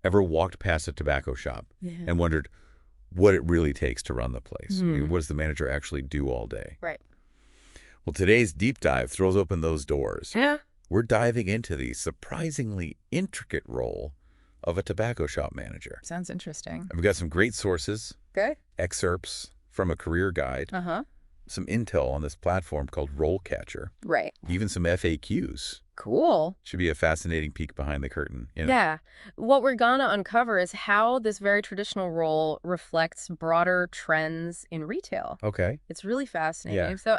Ever walked past a tobacco shop Yeah. and wondered what it really takes to run the place? I mean, Hmm. what does the manager actually do all day? Right. Well, today's deep dive throws open those doors. Yeah. We're diving into the surprisingly intricate role of a tobacco shop manager. Sounds interesting. I've got some great sources, Okay. excerpts from a career guide, Uh-huh. some intel on this platform called RoleCatcher, Right. even some FAQs. Cool. Should be a fascinating peek behind the curtain. Yeah. What we're gonna uncover is how this very traditional role reflects broader trends in retail. Okay. It's really fascinating. Yeah. So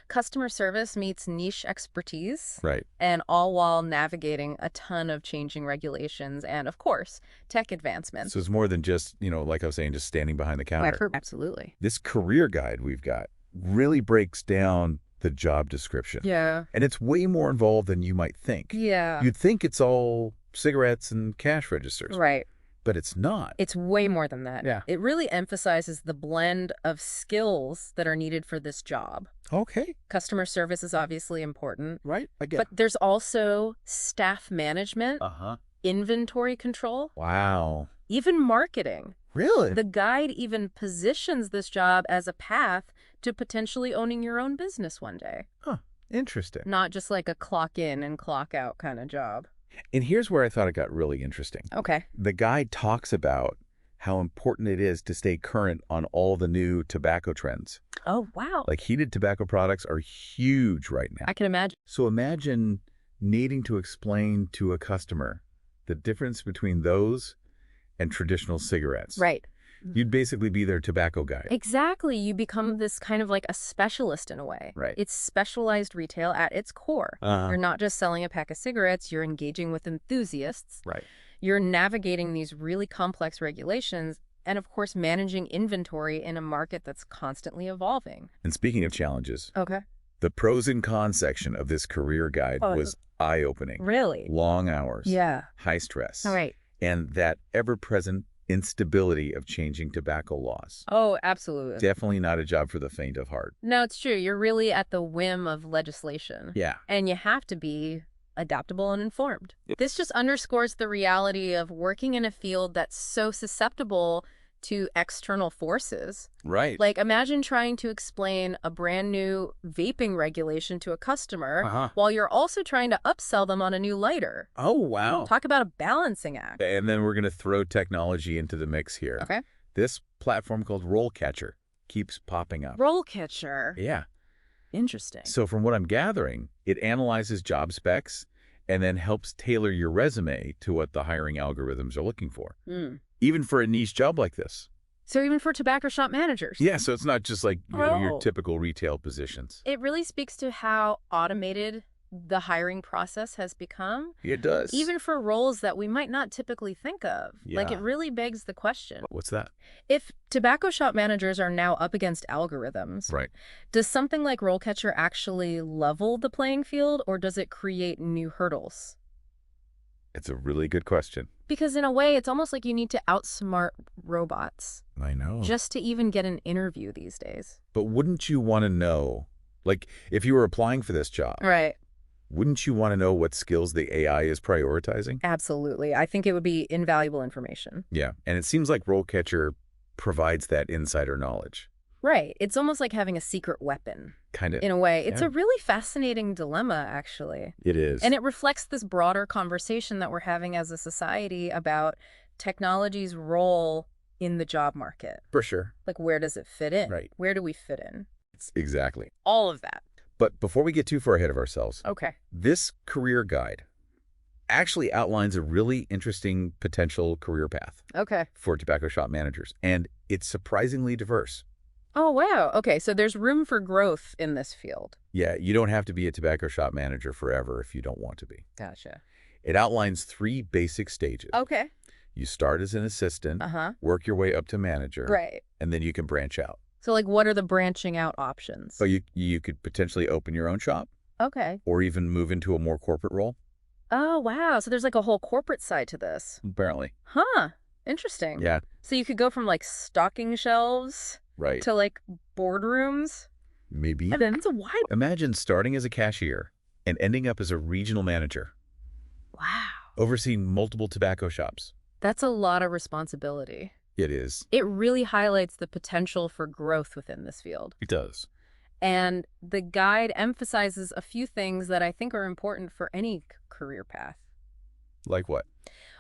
customer service meets niche expertise, Right. and all while navigating a ton of changing regulations and, of course, tech advancements. So it's more than just, like I was saying, just standing behind the counter. Absolutely. This career guide we've got really breaks down the job description. Yeah. And it's way more involved than you might think. Yeah. You'd think it's all cigarettes and cash registers, Right. but it's not. It's way more than that. Yeah. It really emphasizes the blend of skills that are needed for this job. Okay. Customer service is obviously important, Right. I get but there's also staff management, Uh-huh. inventory control, Wow. even marketing. Really? The guide even positions this job as a path to potentially owning your own business one day, Interesting. not just like a clock in and clock out kind of job. And here's where I thought it got really interesting. Okay. The guide talks about how important it is to stay current on all the new tobacco trends. Oh, wow. Like heated tobacco products are huge right now. I can imagine. So imagine needing to explain to a customer the difference between those and traditional cigarettes. Right. You'd basically be their tobacco guy. Exactly. You become this kind of like a specialist in a way. Right. It's specialized retail at its core. You're not just selling a pack of cigarettes, you're engaging with enthusiasts. Right. You're navigating these really complex regulations and, of course, managing inventory in a market that's constantly evolving. And speaking of challenges, Okay. the pros and cons section of this career guide Oh, was eye-opening. Really? Long hours. Yeah. High stress. All right. And that ever-present instability of changing tobacco laws. Oh, absolutely. Definitely not a job for the faint of heart. No, it's true. You're really at the whim of legislation. Yeah. And you have to be adaptable and informed. Yep. This just underscores the reality of working in a field that's so susceptible to external forces. Right. Like, imagine trying to explain a brand new vaping regulation to a customer while you're also trying to upsell them on a new lighter. Oh, wow. Talk about a balancing act. And then we're going to throw technology into the mix here. Okay. This platform called RoleCatcher keeps popping up. RoleCatcher. Yeah. Interesting. So from what I'm gathering, it analyzes job specs and then helps tailor your resume to what the hiring algorithms are looking for. Even for a niche job like this. So even for tobacco shop managers. Yeah, so it's not just like your Oh. typical retail positions. It really speaks to how automated the hiring process has become, It does. even for roles that we might not typically think of. Like, Yeah. it really begs the question. What's that? If tobacco shop managers are now up against algorithms, Right. does something like RoleCatcher actually level the playing field, or does it create new hurdles? It's a really good question. Because in a way, it's almost like you need to outsmart robots I know. just to even get an interview these days. But wouldn't you want to know, like if you were applying for this job, Right. wouldn't you want to know what skills the AI is prioritizing? Absolutely. I think it would be invaluable information. Yeah. And it seems like RoleCatcher provides that insider knowledge. Right. It's almost like having a secret weapon. Kind of. In a way, it's Yeah. a really fascinating dilemma, actually. It is. And it reflects this broader conversation that we're having as a society about technology's role in the job market. For sure. Like, where does it fit in? Right. Where do we fit in? Exactly. All of that. But before we get too far ahead of ourselves, Okay. this career guide actually outlines a really interesting potential career path Okay. for tobacco shop managers. And it's surprisingly diverse. Oh, wow. Okay, so there's room for growth in this field. Yeah, you don't have to be a tobacco shop manager forever if you don't want to be. Gotcha. It outlines 3 basic stages. Okay. You start as an assistant, work your way up to manager, Right. and then you can branch out. So, like, what are the branching out options? So you could potentially open your own shop Okay. or even move into a more corporate role, Oh, wow. So there's like a whole corporate side to this. apparently. Huh. Interesting. Yeah, So you could go from like stocking shelves right. to like boardrooms. Maybe. And then it's a wide. Imagine starting as a cashier and ending up as a regional manager, Wow. overseeing multiple tobacco shops. That's a lot of responsibility. It is. It really highlights the potential for growth within this field. It does. And the guide emphasizes a few things that I think are important for any career path. Like what?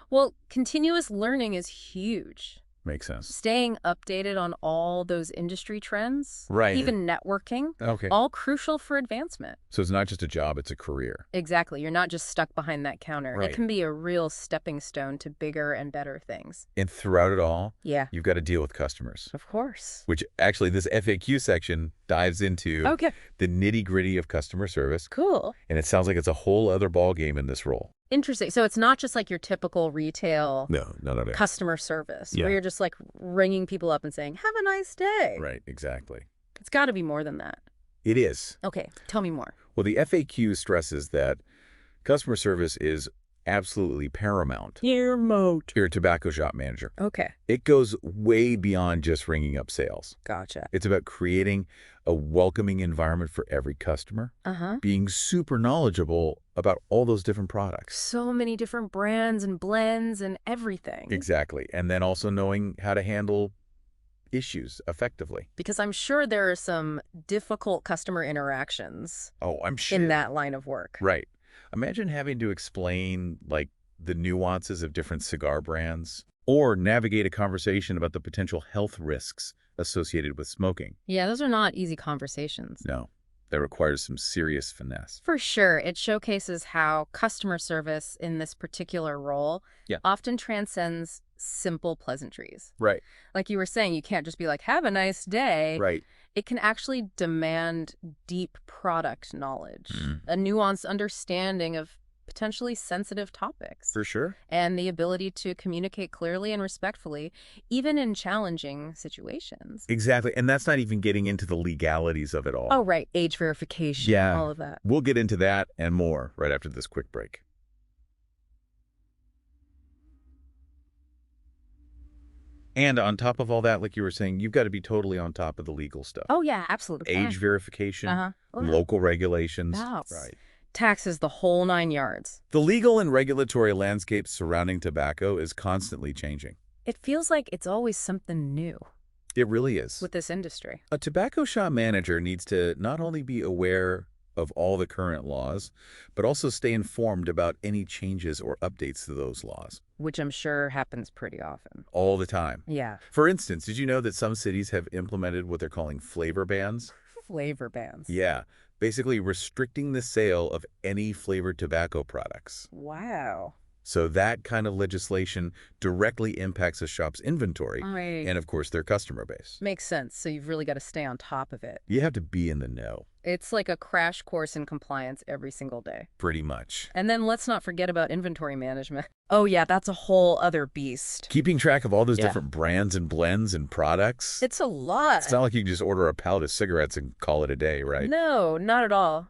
Well, continuous learning is huge. Makes sense. Staying updated on all those industry trends, Right. even networking, Okay. all crucial for advancement. So it's not just a job, it's a career. Exactly. You're not just stuck behind that counter. Right. It can be a real stepping stone to bigger and better things. And throughout it all, Yeah. you've got to deal with customers, Of course. which actually this FAQ section dives into Okay. the nitty-gritty of customer service. Cool. And it sounds like it's a whole other ballgame in this role. Interesting. So it's not just like your typical retail No. customer service Yeah. where you're just like ringing people up and saying, have a nice day. Right, exactly. It's got to be more than that. It is. Okay. Tell me more. Well, the FAQ stresses that customer service is absolutely paramount. You're a tobacco shop manager. Okay. It goes way beyond just ringing up sales. Gotcha. It's about creating a welcoming environment for every customer, being super knowledgeable about all those different products. So many different brands and blends and everything. Exactly. And then also knowing how to handle issues effectively. Because I'm sure there are some difficult customer interactions Oh, I'm sure. in that line of work. Right. Imagine having to explain, like, the nuances of different cigar brands or navigate a conversation about the potential health risks associated with smoking. Yeah, those are not easy conversations. No, that requires some serious finesse. For sure. It showcases how customer service in this particular role often transcends simple pleasantries. Right. Like you were saying, you can't just be like, have a nice day. Right. It can actually demand deep product knowledge, a nuanced understanding of potentially sensitive topics. For sure. And the ability to communicate clearly and respectfully, even in challenging situations. Exactly. And that's not even getting into the legalities of it all. Oh, right. Age verification, Yeah. all of that. We'll get into that and more right after this quick break. And on top of all that, like you were saying, you've got to be totally on top of the legal stuff. Oh, yeah, absolutely. Age verification, Oh, yeah. local regulations. Yes. Right. Taxes, the whole 9 yards. The legal and regulatory landscape surrounding tobacco is constantly changing. It feels like it's always something new It really is. with this industry. A tobacco shop manager needs to not only be aware of all the current laws, but also stay informed about any changes or updates to those laws. Which I'm sure happens pretty often. All the time. Yeah. For instance, did you know that some cities have implemented what they're calling flavor bans? Flavor bans. Yeah. Basically restricting the sale of any flavored tobacco products. Wow. So that kind of legislation directly impacts a shop's inventory Right. and, of course, their customer base. Makes sense. So you've really got to stay on top of it. You have to be in the know, It's like a crash course in compliance every single day. pretty much. And then let's not forget about inventory management. Oh, yeah, that's a whole other beast. Keeping track of all those Yeah. different brands and blends and products. It's a lot. It's not like you can just order a pallet of cigarettes and call it a day, right? No, not at all.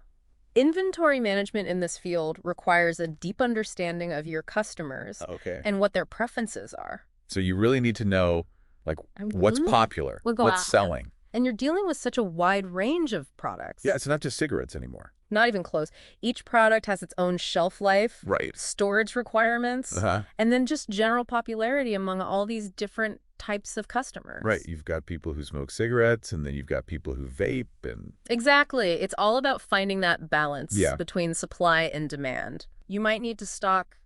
Inventory management in this field requires a deep understanding of your customers Okay. and what their preferences are. So you really need to know, like, what's popular, We'll go what's out. selling. And you're dealing with such a wide range of products. Yeah, it's not just cigarettes anymore. Not even close. Each product has its own shelf life, Right. storage requirements, and then just general popularity among all these different types of customers. Right. You've got people who smoke cigarettes, and then you've got people who vape, and Exactly. It's all about finding that balance Yeah. between supply and demand. You might need to stock,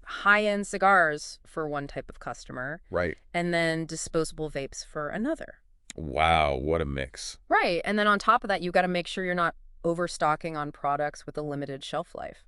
high-end cigars for one type of customer, right. and then disposable vapes for another. Wow, what a mix. Right. And then on top of that, you got to make sure you're not overstocking on products with a limited shelf life,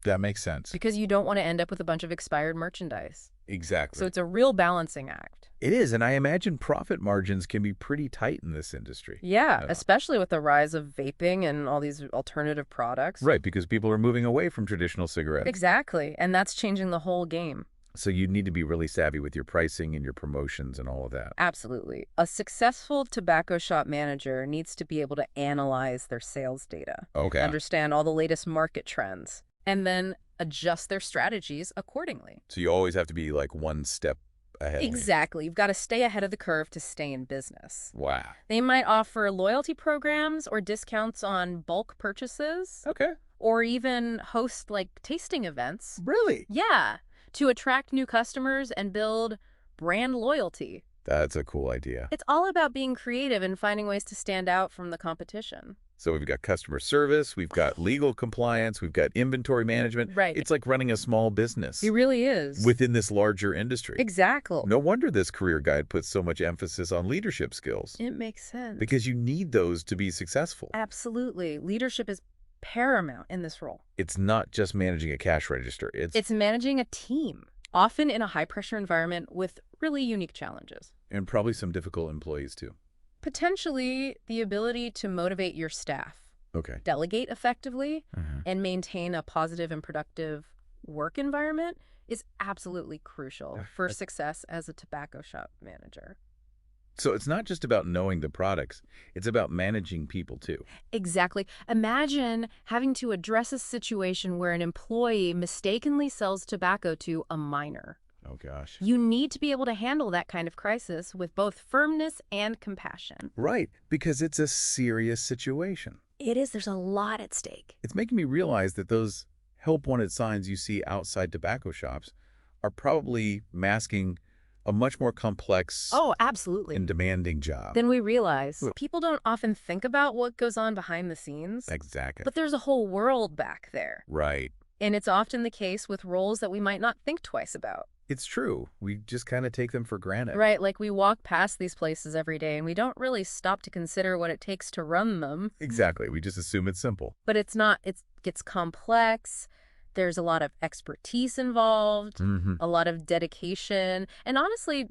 That makes sense. because you don't want to end up with a bunch of expired merchandise. Exactly. So it's a real balancing act. It is, and I imagine profit margins can be pretty tight in this industry. Yeah, especially with the rise of vaping and all these alternative products. Right, because people are moving away from traditional cigarettes. Exactly. And that's changing the whole game. So you need to be really savvy with your pricing and your promotions and all of that. Absolutely. A successful tobacco shop manager needs to be able to analyze their sales data, Okay. understand all the latest market trends, and then adjust their strategies accordingly. So you always have to be like one step ahead. Exactly. You've got to stay ahead of the curve to stay in business. Wow. They might offer loyalty programs or discounts on bulk purchases, Okay. or even host like tasting events. Really? Yeah, to attract new customers and build brand loyalty. That's a cool idea. It's all about being creative and finding ways to stand out from the competition. So we've got customer service, we've got legal compliance, we've got inventory management. Right. It's like running a small business It really is. within this larger industry. Exactly. No wonder this career guide puts so much emphasis on leadership skills, It makes sense. because you need those to be successful. Absolutely. Leadership is paramount in this role. It's not just managing a cash register. It's managing a team, often in a high-pressure environment with really unique challenges. And probably some difficult employees, too. Potentially the ability to motivate your staff, Okay. delegate effectively, and maintain a positive and productive work environment is absolutely crucial for success as a tobacco shop manager. So it's not just about knowing the products. It's about managing people, too. Exactly. Imagine having to address a situation where an employee mistakenly sells tobacco to a minor. Oh, gosh. You need to be able to handle that kind of crisis with both firmness and compassion. Right, because it's a serious situation. It is. There's a lot at stake. It's making me realize that those help-wanted signs you see outside tobacco shops are probably masking a much more complex Oh, absolutely. and demanding job. Then we realize people don't often think about what goes on behind the scenes. Exactly. But there's a whole world back there. Right. And it's often the case with roles that we might not think twice about. It's true. We just kind of take them for granted. Right, like we walk past these places every day and we don't really stop to consider what it takes to run them. Exactly. We just assume it's simple. But it's not. It gets complex. There's a lot of expertise involved, a lot of dedication, and honestly,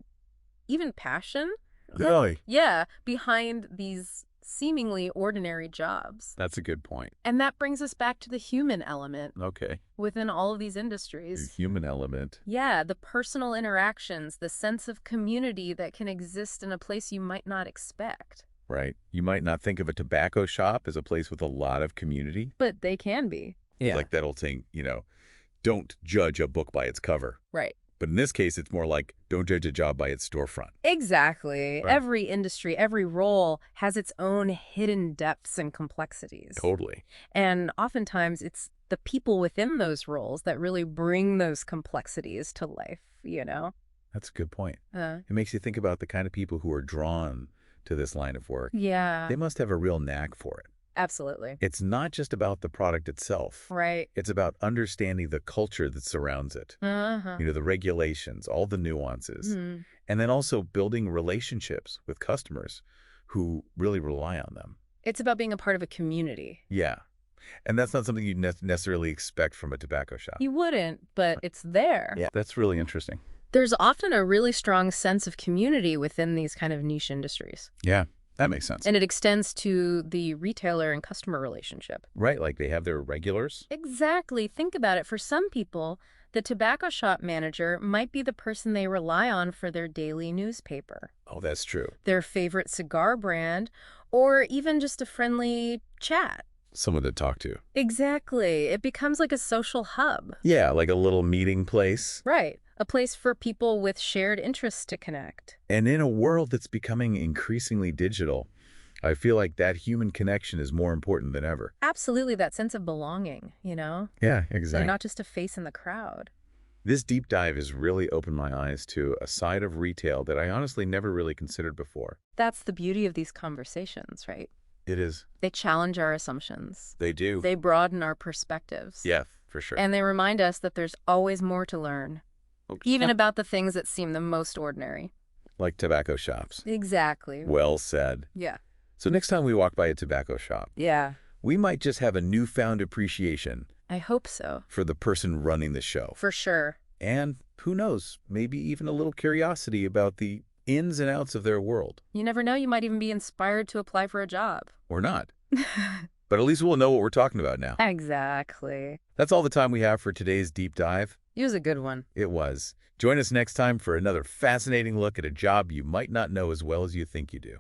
even passion. Really? Yeah, behind these seemingly ordinary jobs. That's a good point. And that brings us back to the human element Okay. within all of these The industries. human element. Yeah, the personal interactions, the sense of community that can exist in a place you might not expect. Right. You might not think of a tobacco shop as a place with a lot of community. But they can be. Yeah. Like that old saying, don't judge a book by its cover. Right. But in this case, it's more like, don't judge a job by its storefront. Exactly. Right. Every industry, every role has its own hidden depths and complexities. Totally. And oftentimes it's the people within those roles that really bring those complexities to life. That's a good point. It makes you think about the kind of people who are drawn to this line of work. Yeah, They must have a real knack for it. absolutely. It's not just about the product itself. Right. It's about understanding the culture that surrounds it. The regulations, all the nuances. And then also building relationships with customers who really rely on them. It's about being a part of a community. Yeah. And that's not something you necessarily expect from a tobacco shop. You wouldn't, but it's there. Yeah, that's really interesting. There's often a really strong sense of community within these kind of niche industries. Yeah, that makes sense. And it extends to the retailer and customer relationship. Right, like they have their regulars. Exactly. Think about it. For some people, the tobacco shop manager might be the person they rely on for their daily newspaper, Oh, that's true. their favorite cigar brand, or even just a friendly chat. Someone to talk to. Exactly. It becomes like a social hub. Yeah, like a little meeting place. Right. A place for people with shared interests to connect. And in a world that's becoming increasingly digital, I feel like that human connection is more important than ever. Absolutely, that sense of belonging, Yeah, They're exactly. not just a face in the crowd. This deep dive has really opened my eyes to a side of retail that I honestly never really considered before. That's the beauty of these conversations, right? It is. They challenge our assumptions. They do. They broaden our perspectives. Yeah, for sure. And they remind us that there's always more to learn, even about the things that seem the most ordinary. Like tobacco shops. Exactly. Well said. Yeah. So next time we walk by a tobacco shop, Yeah. we might just have a newfound appreciation I hope so. for the person running the show. For sure. And who knows, maybe even a little curiosity about the ins and outs of their world. You never know, you might even be inspired to apply for a job. Or not. But at least we'll know what we're talking about now. Exactly. That's all the time we have for today's deep dive. It was a good one. It was. Join us next time for another fascinating look at a job you might not know as well as you think you do.